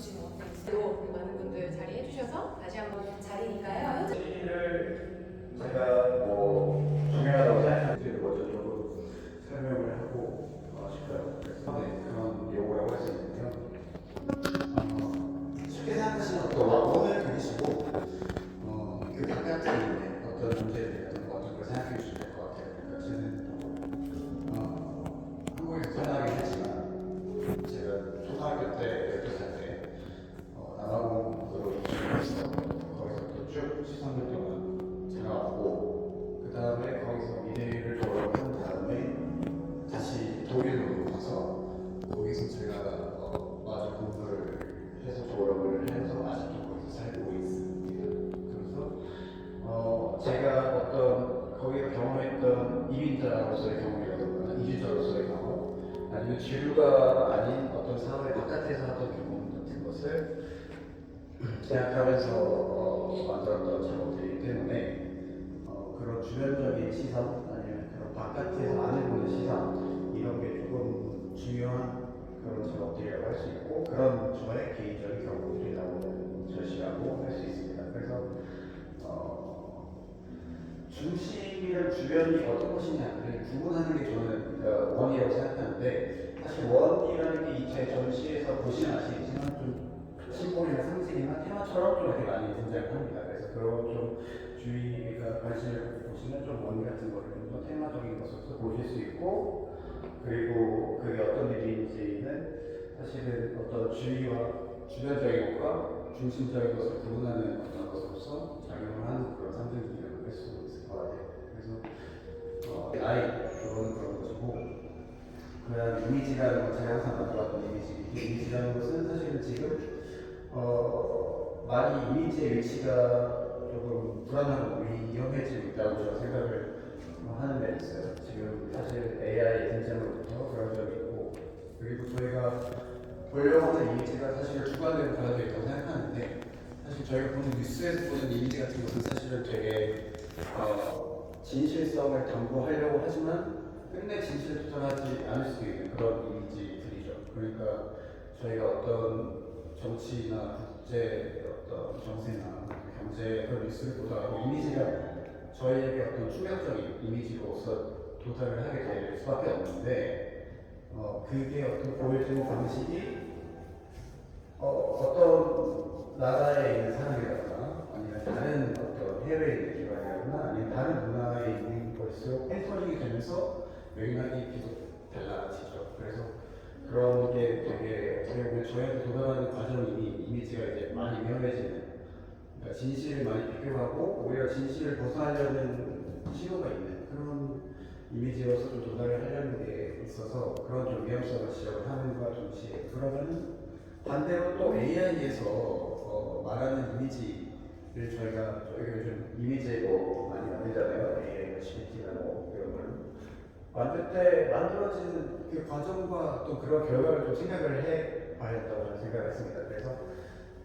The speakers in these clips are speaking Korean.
주시면 어때요? 많은 분들 자리해 주셔서 다시 한번 자리니까요. 시를 제가 뭐 중요하다고 생각하는지 먼저 좀 설명을 하고 싶어요. 그래서 그런 요구라고 할 수 있는데요. 쉽게 생각하시면 어떤 원을 그리시고 그 바깥에 있는 어떤 존재에 대한 어떤 걸 생각해 주시면 될 것 같아요. 그러니까 저는 한국에서 태어나긴 했지만 제가 초등학교 때 12살 때 남아공으로 이주해서 거기서부터 쭉 13년 동안 자라왔고 그 다음에 거기서 미대를 졸업한 다음에 다시 독일로 가서 거기서 제가 마저 공부를 해서 졸업을 해서 아직도 거기서 살고 있습니다. 그래서 제가 어떤 거기서 경험했던 이민자로서의 경험이라든가 이주자로서의 경험 아니면 지류가 아닌 어떤 사회 바깥에서 하던 경험 같은 것을 생각하면서 만들었던 작업들이기 때문에 그런 주변적인 시선 아니면 그런 바깥에서 안을 보는 시선 이런 게 조금 중요한 그런 작업들이라고 할 수 있고 그런 저의 개인적인 경험들이 나오는 전시라고 할 수 있습니다. 그래서 중심이랑 주변이 어떤 것이냐를 구분하는 게 저는 원이라고 생각하는데 사실 원이라는 게 이 제 전시에서 보시면 아시겠지만 좀 심볼이나 상징이나 테마처럼 좀 이렇게 많이 등장을 합니다. 그래서 그런 좀 주의가 관심을 보시면 좀 원 같은 거를 좀 더 테마적인 것으로 보실 수 있고 그리고 그게 어떤 일인지는 사실은 어떤 주의와 주변적인 것과 중심적인 것을 구분하는 어떤 것으로서 작용을 하는 그런 상징이라고 할 수 있을 것 같아요. 그래서 아이 그런 것이고 그다음 이미지라는 건 제가 항상 만들어왔던 이미지라는 것은 사실은 지금 많이 이미지의 위치가 조금 불안하고 위험해지고 있다고 저는 생각을 하는 데 있어요. 지금 사실 AI 등장으로부터 그런 점이 있고 그리고 저희가 보려고 하는 이미지가 사실 주관적으로 가져져 있다고 생각하는데 사실 저희가 보는 뉴스에서 보는 이미지 같은 것은 사실은 되게 진실성을 담보하려고 하지만 끝내 진실에 도달하지 않을 수도 있는 그런 이미지들이죠. 그러니까 저희가 어떤 정치나 국제 어떤 정세나 경제 그런 뉴스를 보다가 이미지가 저희에게 어떤 충격적인 이미지로서 도달을 하게 될 수밖에 없는데 그게 어떤 보여지는 방식이 어떤 나라에 있는 사람이라거나 아니면 다른 어떤 해외에 있는 기관이라거나 아니면 다른 문화에 있는 것일수록 패턴이 되면서 맥락이 계속 달라지죠. 그래서 그런 게 되게 어떻게 보면 저희한테 도달하는 과정이 이미지가 이제 많이 위험해지는 그러니까 진실을 많이 비교하고 오히려 진실을 벗어나려는 신호가 있는 그런 이미지로서 좀 도달을 하려는 게 있어서 그런 좀 위험성을 지적을 하는과 동시에 그러면은 반대로 또 AI에서 말하는 이미지를 저희가 요즘 이미지 뭐 많이 만들잖아요. AI, GPT나 뭐 이런 걸 만들 때 만들어지는 그 과정과 또 그런 결과를 좀 생각을 해봐야 한다고 저는 생각을 했습니다. 그래서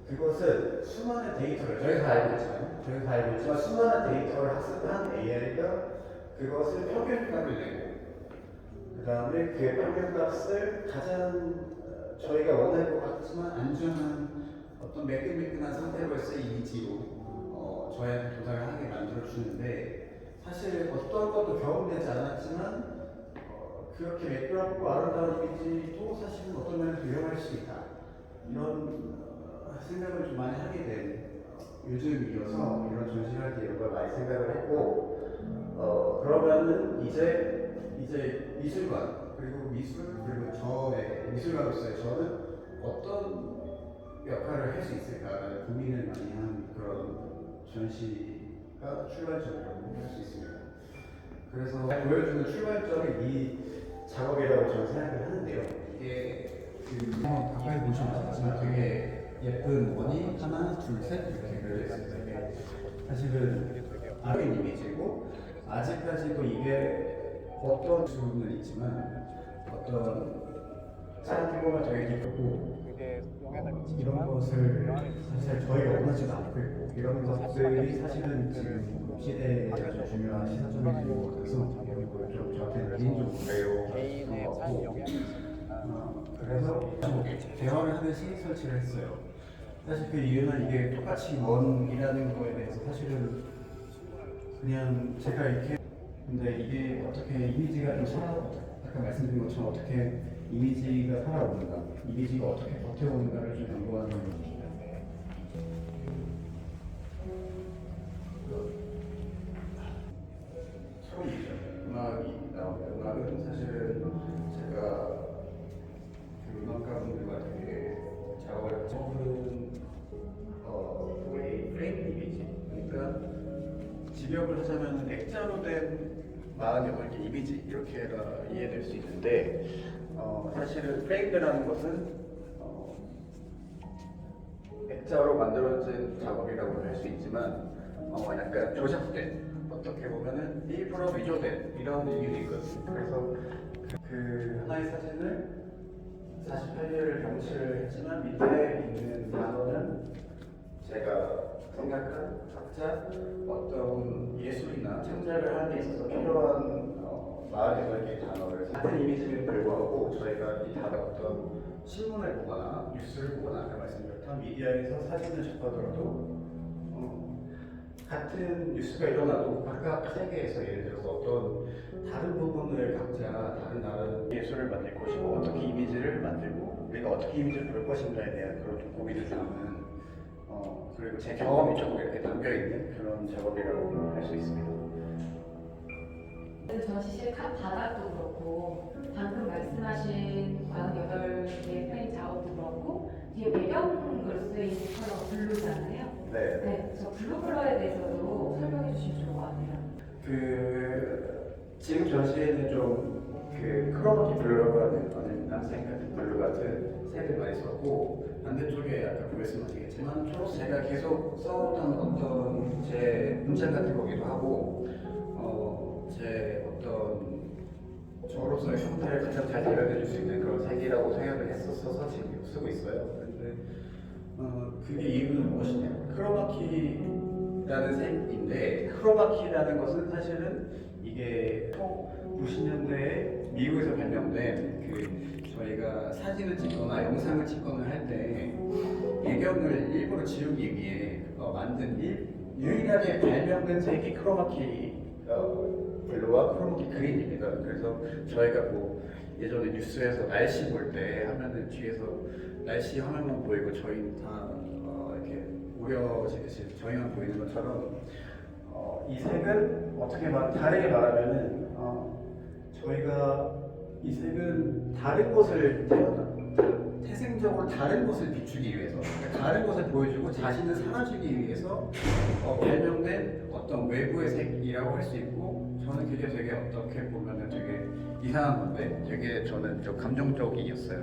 그것은 수많은 데이터를 저희가 다 알고 있지만 수많은 데이터를 학습한 AI가 그것을 평균값을 내고 그 다음에 그 평균값을 가장 저희가 원할 것 같지만 안전한 어떤 매끈매끈한 상태로서의 이미지로 저희한테 도달을 하게 만들어주는데 사실 어떤 것도 경험되지 않았지만 그렇게 매끄럽고 아름다운 이미지도 사실은 어떤 면에서 위험할 수 있다 이런 생각을 좀 많이 하게 된 요즘이어서 이런 전시할 때 이런 걸 많이 생각을 했고 그러면은 이제 미술관 그리고 그리고 저의 미술가로서의 저는 어떤 역할을 할 수 있을까라는 고민을 많이 한 그런 전시가 출발점이라고 할 수 있습니다. 그래서 보여주는 출발점이 이 작업이라고 저는 생각을 하는데요. 이게 가까이 보시면 아시겠지만 되게 예쁜 원이 하나, 둘, 셋 이렇게 그려져 있습니다. 이게 사실은 아는 이미지고 아직까지도 이게 어떤 수는 있지만 어떤 짧게 보면 되게 기쁘고 이런 것을 사실 저희가 원하지도 않고 있고 이런 것들이 사실은 지금 시대에 아주 중요한 시사점이 되는 것 같아서 이런 걸 좀 저한테는 개인적으로 배워본 것 같고 그래서 대화를 하듯이 설치를 했어요. 사실 그 이유는 이게 똑같이 원이라는 거에 대해서 사실은 그냥 제가 이렇게 근데 이게 어떻게 이미지가 좀 아까 말씀드린 것처럼 어떻게 이미지가 살아오는가, 이미지가 어떻게 버텨오는가를 좀 연구하는 겁니다. 처음이죠. 음악이 나오면 음악은 사실은 제가 그 음악가분들과 되게 작업을 해서 프레임 이미지, 그러니까 직역을 하자면 액자로 된 48개 이미지 이렇게가 이해될 수 있는데 사실은 프레임이라는 것은 액자로 만들어진 작업이라고 할 수 있지만 약간 조작된, 어떻게 보면은 일부러 위조된 이런 의미도 있거든요. 그래서 그 하나의 사진을 48개를 병치를 했지만 밑에 있는 단어는 제가 생각한 각자 어떤 예술이나 창작을 하는 데 있어서 필요한 48개의 단어를 같은 이미지임에도 불구하고 저희가 이 단어 어떤 신문을 보거나 뉴스를 보거나 아까 말씀드렸던 미디어에서 사진을 접하더라도 같은 뉴스가 일어나도 각각 세계에서 예를 들어서 어떤 다른 부분을 각자 다른 예술을 만들 것이고 어떻게 이미지를 만들고 우리가 어떻게 이미지를 볼 것인가에 대한 그런 좀 고민을 담는 그리고 제 경험이 조금 이렇게 담겨있는 그런 작업이라고 할 수 있습니다. 전시실 각 바닥도 그렇고 방금 말씀하신 48개의 프레임 작업도 그렇고 뒤에 배경으로 쓰인 컬러 블루잖아요. 네. 네, 저 블루 컬러에 대해서도 설명해 주시면 좋을 것 같아요. 지금 전시에는 좀 크로마키 블루라고 하는 남색 같은 블루 같은 색을 많이 썼고 반대쪽에 아까 말씀하시겠지만 제가 계속 써오던 어떤 제 문장 같은 거기도 하고 제 어떤 저로서의 형태를 가장 잘 대변해 줄 수 있는 그런 색이라고 생각을 했었어서 지금 쓰고 있어요. 그런데 그게 이유는 무엇이냐? 크로마키라는 색인데 크로마키라는 것은 사실은 이게 90년대에 미국에서 발명된 저희가 사진을 찍거나 영상을 찍거나 할 때 배경을 일부러 지우기 위해 만든 유일하게 발명된 색이 크로마키 블루와 크로마키 그린입니다. 그래서 저희가 예전에 뉴스에서 날씨 볼 때 하면은 뒤에서 날씨 화면만 보이고 저희는 다 이렇게 우려지듯이 저희만 보이는 것처럼 이 색은 어떻게 다르게 말하면은 저희가 이 색은 다른 것을 태생적으로 다른 것을 비추기 위해서, 그러니까 다른 것을 보여주고 자신을 사라지기 위해서 발명된 어떤 외부의 색이라고 할 수 있고, 저는 그게 되게 어떻게 보면은 되게 이상한 건데, 되게 저는 좀 감정적이었어요.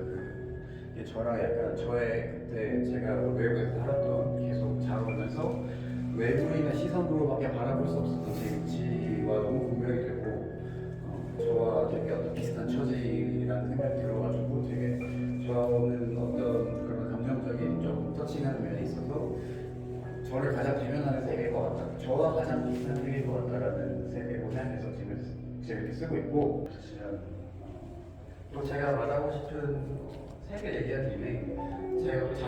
이게 저랑 약간 저의 그때 제가 외국에서 살았던 계속 자라오면서 외부인의 시선으로밖에 바라볼 수 없었던 제 위치와 너무 공명이 되고 저와 되게 어떤 비슷한 처지라는 생각이 들어가지고 되게 저는 어떤 그런 감정적인 좀 터칭하는 면이 있어서 저를 가장 대변하는 색일 것 같다, 저와 가장 비슷한 색일 것 같다라는 색으로 생각해서 지금 이렇게 쓰고 있고 또 제가 말하고 싶은 색을 얘기한 김에 제가 또 자주